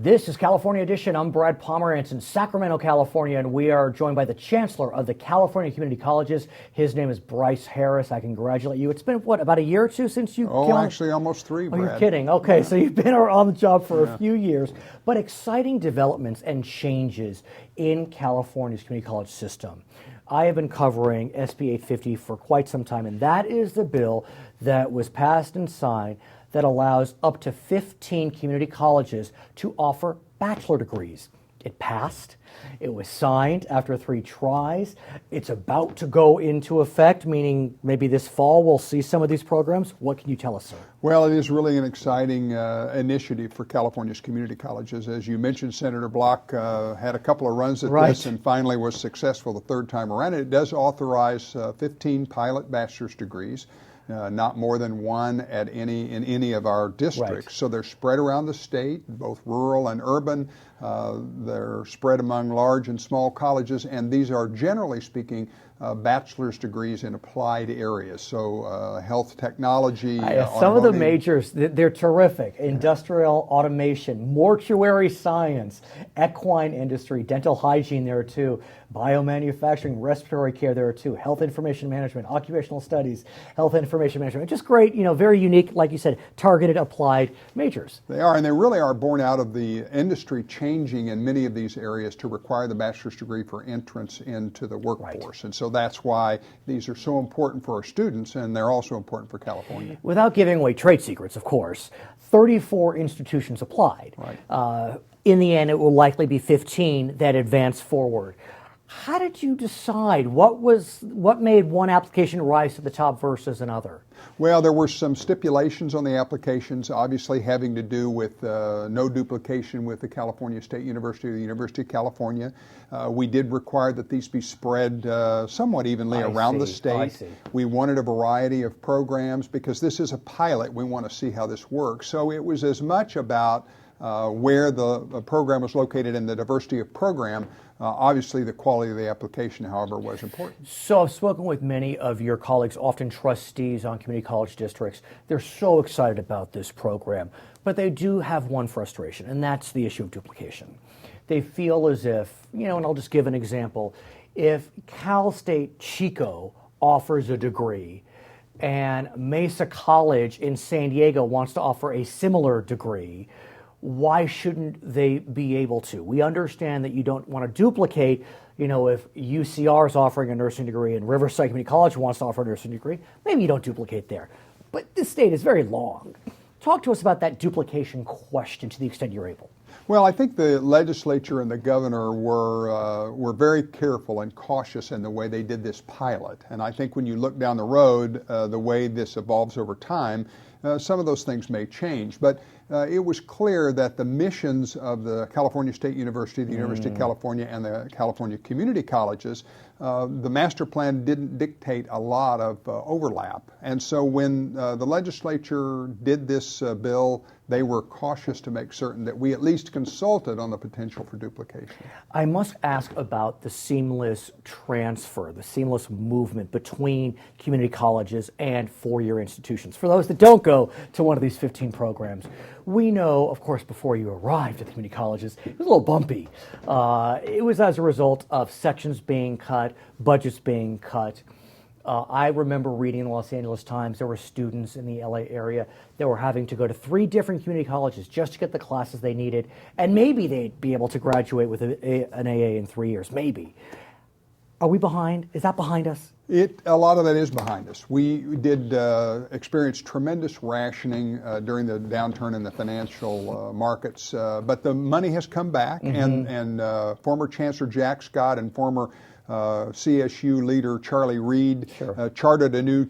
This is California Edition. I'm Brad Pomerance in Sacramento, California, and we are joined by the Chancellor of the California Community Colleges. His name is Brice Harris. I congratulate you. It's been, what, about a year or two since you came on? Actually almost 3, Brad. Oh, you're kidding. Okay, so you've been on the job for a few years. But exciting developments and changes in California's community college system. I have been covering SB 850 for quite some time, and that is the bill that was passed and signed that allows up to 15 community colleges to offer bachelor degrees. It passed. It was signed after 3 tries. It's about to go into effect, meaning maybe this fall we'll see some of these programs. What can you tell us, sir? Well, it is really an exciting initiative for California's community colleges. As you mentioned, Senator Block had a couple of runs at this and finally was successful the 3rd time around. It does authorize 15 pilot bachelor's degrees. Not more than 1 in any of our districts. Right. So they're spread around the state, both rural and urban. They're spread among large and small colleges, and these are, generally speaking, bachelor's degrees in applied areas. So health technology. Some of the majors, they're terrific. Industrial automation, mortuary science, equine industry, dental hygiene there too, biomanufacturing, respiratory care there too, health information management, occupational studies, health information management. Just great, very unique, like you said, targeted applied majors. They are, and they really are born out of the industry changing in many of these areas to require the bachelor's degree for entrance into the workforce. Right. And so that's why these are so important for our students, and they're also important for California. Without giving away trade secrets, of course, 34 institutions applied. Right. In the end, it will likely be 15 that advance forward. How did you decide? What made one application rise to the top versus another? Well, there were some stipulations on the applications, obviously having to do with no duplication with the California State University or the University of California. We did require that these be spread somewhat evenly around the state. We wanted a variety of programs because this is a pilot. We want to see how this works. So it was as much about where the program was located and the diversity of program. Obviously, the quality of the application, however, was important. So I've spoken with many of your colleagues, often trustees on community college districts. They're so excited about this program, but they do have one frustration, and that's the issue of duplication. They feel as if, and I'll just give an example, if Cal State Chico offers a degree and Mesa College in San Diego wants to offer a similar degree, why shouldn't they be able to? We understand that you don't want to duplicate, if UCR is offering a nursing degree and Riverside Community College wants to offer a nursing degree, maybe you don't duplicate there. But this state is very long. Talk to us about that duplication question to the extent you're able. Well, I think the legislature and the governor were very careful and cautious in the way they did this pilot. And I think when you look down the road, the way this evolves over time, some of those things may change. But it was clear that the missions of the California State University, the University of California, and the California Community Colleges, the master plan didn't dictate a lot of overlap. And so when the legislature did this bill, they were cautious to make certain that we at least consulted on the potential for duplication. I must ask about the seamless transfer, the seamless movement between community colleges and four-year institutions. For those that don't go to one of these 15 programs, we know, of course, before you arrived at the community colleges, it was a little bumpy. It was as a result of sections being cut, budgets being cut. I remember reading in the Los Angeles Times there were students in the LA area that were having to go to 3 different community colleges just to get the classes they needed, and maybe they'd be able to graduate with an AA in 3 years, maybe. Are we behind? Is that behind us? A lot of that is behind us. We did experience tremendous rationing during the downturn in the financial markets, but the money has come back, and former Chancellor Jack Scott and former CSU leader Charlie Reed charted a new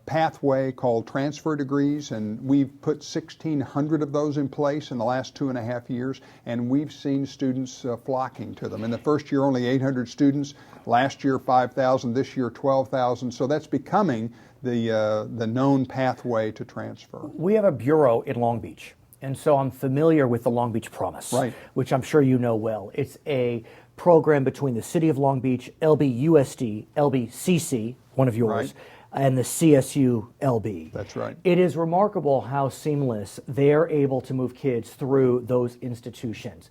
pathway called transfer degrees, and we've put 1,600 of those in place in the last 2.5 years, and we've seen students flocking to them. In the first year, only 800 students. Last year, 5,000. This year, 12,000. So that's becoming the known pathway to transfer. We have a bureau in Long Beach, and so I'm familiar with the Long Beach Promise, which I'm sure you know well. It's a program between the City of Long Beach, LBUSD, LBCC, one of yours, and the CSU LB. That's right. It is remarkable how seamless they're able to move kids through those institutions.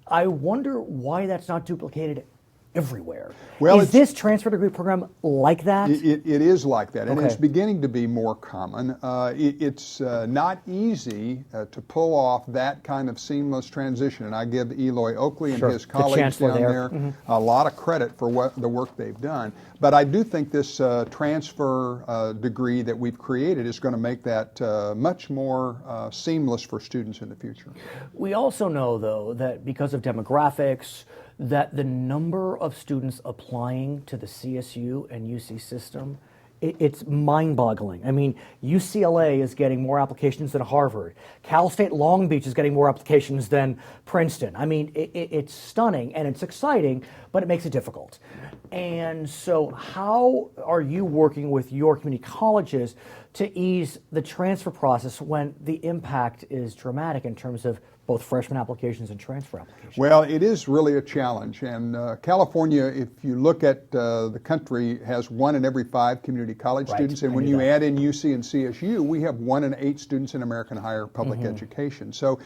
I wonder why that's not duplicated everywhere. Well, is this transfer degree program like that? It is like that, and Okay. it's beginning to be more common. It's not easy to pull off that kind of seamless transition, and I give Eloy Oakley and Sure. his The colleagues chancellor down there. there a lot of credit for the work they've done. But I do think this transfer degree that we've created is going to make that much more seamless for students in the future. We also know, though, that because of demographics, that the number of students applying to the CSU and UC system, it's mind-boggling. I mean, UCLA is getting more applications than Harvard. Cal State Long Beach is getting more applications than Princeton. I mean, it's stunning and it's exciting, but it makes it difficult. And so how are you working with your community colleges to ease the transfer process when the impact is dramatic in terms of both freshman applications and transfer applications? Well, it is really a challenge, and California, if you look at the country, has 1 in every 5 community college Right. students, and I when knew you that. add in UC and CSU, we have 1 in 8 students in American higher public education. So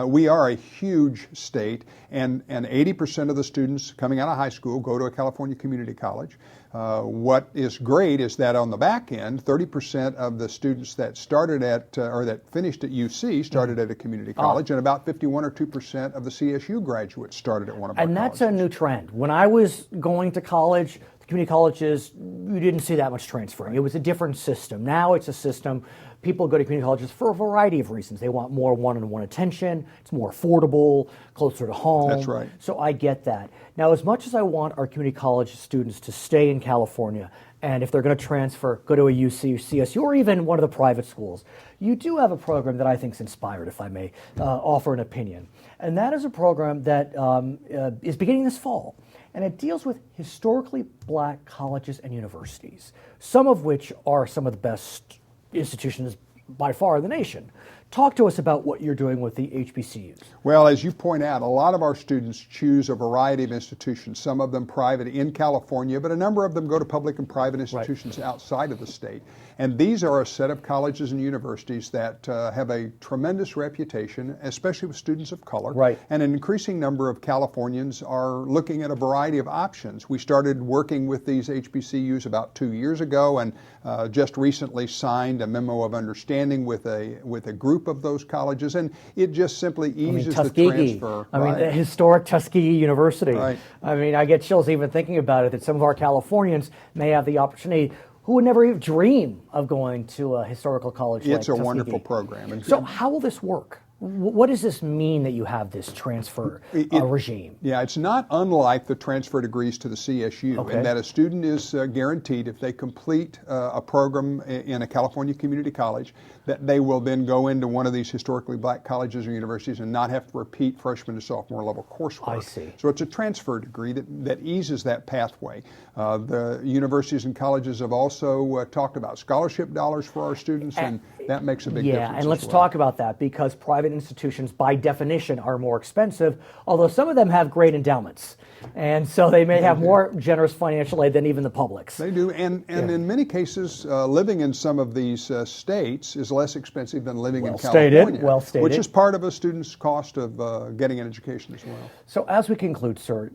we are a huge state, and 80% of the students coming out of high school go to a California community college. What is great is that on the back end, 30% of the students that started at or that finished at UC started at a community college, and about 51 or 2% of the CSU graduates started at one of our And that's colleges. a new trend. When I was going to college, the community colleges, you didn't see that much transferring. It was a different system. Now it's a system. People go to community colleges for a variety of reasons. They want more one-on-one attention. It's more affordable, closer to home. That's right. So I get that. Now, as much as I want our community college students to stay in California, and if they're going to transfer, go to a UC, CSU, or even one of the private schools, you do have a program that I think is inspired, if I may offer an opinion. And that is a program that is beginning this fall. And it deals with historically black colleges and universities, some of which are some of the best institutions by far in the nation. Talk to us about what you're doing with the HBCUs. Well, as you point out, a lot of our students choose a variety of institutions, some of them private in California, but a number of them go to public and private institutions outside of the state. And these are a set of colleges and universities that have a tremendous reputation, especially with students of color. Right. And an increasing number of Californians are looking at a variety of options. We started working with these HBCUs about 2 years ago, and just recently signed a memo of understanding with a group of those colleges, and it just simply eases the transfer. I mean, the historic Tuskegee University. Right. I mean, I get chills even thinking about it, that some of our Californians may have the opportunity who would never even dream of going to a historical college like It's a Tuskegee. wonderful program. And So how will this work? What does this mean that you have this transfer regime? Yeah, it's not unlike the transfer degrees to the CSU, Okay. in that a student is guaranteed, if they complete a program in a California community college, that they will then go into one of these historically black colleges or universities and not have to repeat freshman to sophomore level coursework. I see. So it's a transfer degree that eases that pathway. The universities and colleges have also talked about scholarship dollars for our students, and that makes a big difference. Yeah, and let's as well. talk about that, because private institutions, by definition, are more expensive, although some of them have great endowments. And so they may have more generous financial aid than even the publics. They do, and in many cases, living in some of these states is less expensive than living in California. Well stated. Which is part of a student's cost of getting an education as well. So as we conclude, sir,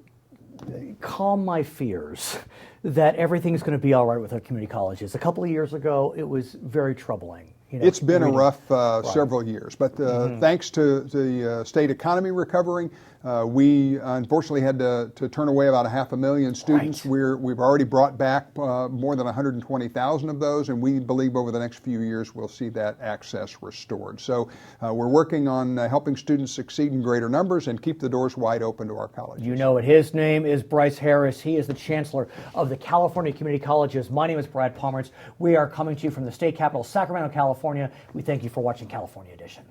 calm my fears that everything's going to be all right with our community colleges. A couple of years ago, it was very troubling. You know, It's been a rough several years, but thanks to the state economy recovering, we unfortunately had to turn away about 500,000 students. Right. We've already brought back more than 120,000 of those, and we believe over the next few years we'll see that access restored. So we're working on helping students succeed in greater numbers and keep the doors wide open to our colleges. You know it. His name is Brice Harris. He is the Chancellor of the California Community Colleges. My name is Brad Pomerance. We are coming to you from the state capital, Sacramento, California. We thank you for watching California Edition.